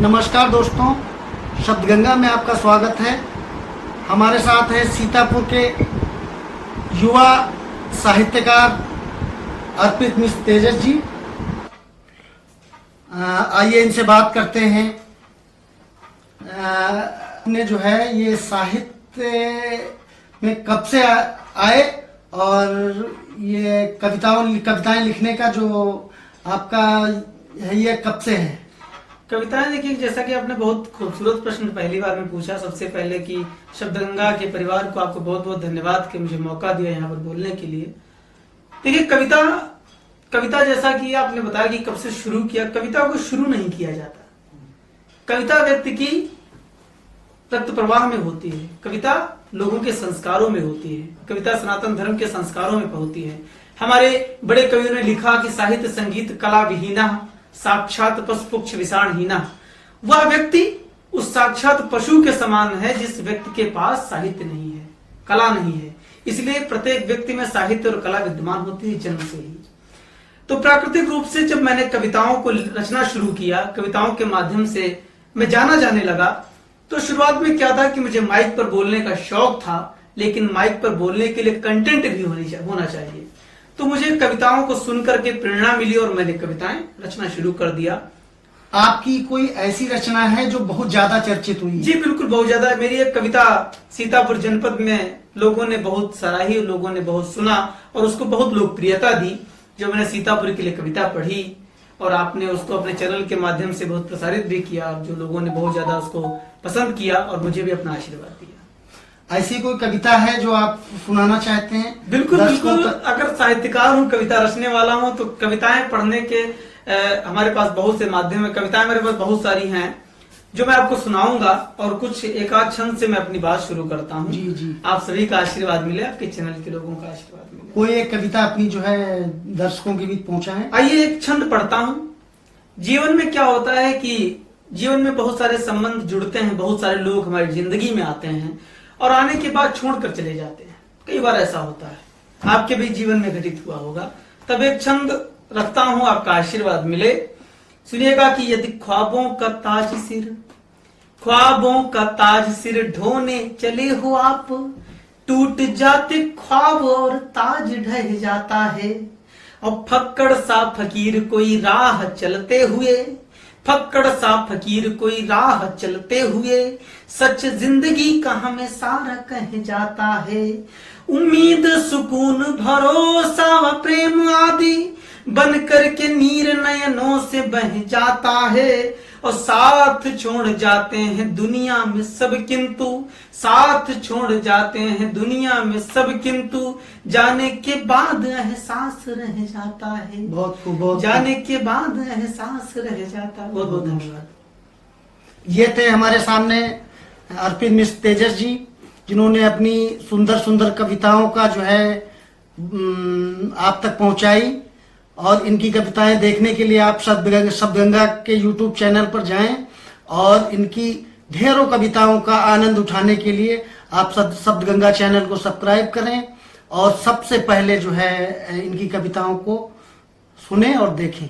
नमस्कार दोस्तों, शब्दगंगा में आपका स्वागत है। हमारे साथ है सीतापुर के युवा साहित्यकार अर्पित मिश्र तेजस जी। आइए इनसे बात करते हैं। आपने जो है ये साहित्य में कब से आए और ये कविताएं लिखने का जो आपका है ये कब से है? कविताएं देखिए, जैसा कि आपने बहुत खूबसूरत प्रश्न पहली बार में पूछा। सबसे पहले कि शब्दगंगा के परिवार को आपको बहुत बहुत धन्यवाद कि मुझे मौका दिया यहाँ पर बोलने के लिए। देखिए, कविता जैसा कि आपने बताया कि कब से शुरू किया, कविता को शुरू नहीं किया जाता। कविता व्यक्ति की रक्त प्रवाह में होती है, कविता लोगों के संस्कारों में होती है, कविता सनातन धर्म के संस्कारों में होती है। हमारे बड़े कवियों ने लिखा कि साहित्य संगीत कला विहीना साक्षात पशु पुक्ष विषाणहीना। वह व्यक्ति उस साक्षात पशु के समान है जिस व्यक्ति के पास साहित्य नहीं है, कला नहीं है। इसलिए प्रत्येक व्यक्ति में साहित्य और कला विद्यमान होती है जन्म से ही। तो प्राकृतिक रूप से जब मैंने कविताओं को रचना शुरू किया, कविताओं के माध्यम से मैं जाने लगा, तो शुरुआत में क्या था कि मुझे माइक पर बोलने का शौक था, लेकिन माइक पर बोलने के लिए कंटेंट भी होना चाहिए। तो मुझे कविताओं को सुनकर के प्रेरणा मिली और मैंने कविताएं रचना शुरू कर दिया। आपकी कोई ऐसी रचना है जो बहुत ज्यादा चर्चित हुई? जी बिल्कुल, बहुत ज्यादा। मेरी एक कविता सीतापुर जनपद में लोगों ने बहुत सराही, लोगों ने बहुत सुना और उसको बहुत लोकप्रियता दी। जो मैंने सीतापुर के लिए कविता पढ़ी और आपने उसको अपने चैनल के माध्यम से बहुत प्रसारित भी किया, जो लोगों ने बहुत ज्यादा उसको पसंद किया और मुझे भी अपना आशीर्वाद दिया। ऐसी कोई कविता है जो आप सुनाना चाहते हैं? बिल्कुल बिल्कुल। अगर साहित्यकार हूँ, कविता रचने वाला हूँ, तो कविताएं पढ़ने के हमारे पास बहुत से माध्यम है। कविताएं मेरे पास बहुत सारी हैं जो मैं आपको सुनाऊंगा और कुछ एक आध छंद से मैं अपनी बात शुरू करता हूँ। जी जी। आप सभी का आशीर्वाद मिले, आपके चैनल के लोगों का आशीर्वाद मिले। कोई एक कविता अपनी जो है दर्शकों के बीच पहुंचाएं। आइए एक छंद पढ़ता हूँ। जीवन में क्या होता है कि जीवन में बहुत सारे संबंध जुड़ते हैं, बहुत सारे लोग हमारी जिंदगी में आते हैं और आने के बाद छोड़कर चले जाते हैं। कई बार ऐसा होता है, आपके भी जीवन में घटित हुआ होगा। तब एक छंद रखता हूं, आपका आशीर्वाद मिले। सुनिएगा कि यदि ख्वाबों का ताज सिर ढोने चले हो आप, टूट जाते ख्वाब और ताज ढह जाता है। और फक्कड़ सा फकीर कोई राह चलते हुए सच जिंदगी का हमें सारा कह जाता है। उम्मीद, सुकून, भरोसा व प्रेम आदि बन करके नीर नयनों से बह जाता है। और साथ छोड़ जाते हैं दुनिया में सब किंतु जाने के बाद एहसास रह जाता है। बहुत खूब। जाने के बाद एहसास रह जाता है। बहुत बहुत धन्यवाद। ये थे हमारे सामने अर्पित मिश्र तेजस जी, जिन्होंने अपनी सुंदर सुंदर कविताओं का जो है आप तक पहुंचाई। और इनकी कविताएं देखने के लिए आप शब्दगंगा के YouTube चैनल पर जाएं और इनकी ढेरों कविताओं का आनंद उठाने के लिए आप शब्दगंगा चैनल को सब्सक्राइब करें और सबसे पहले जो है इनकी कविताओं को सुनें और देखें।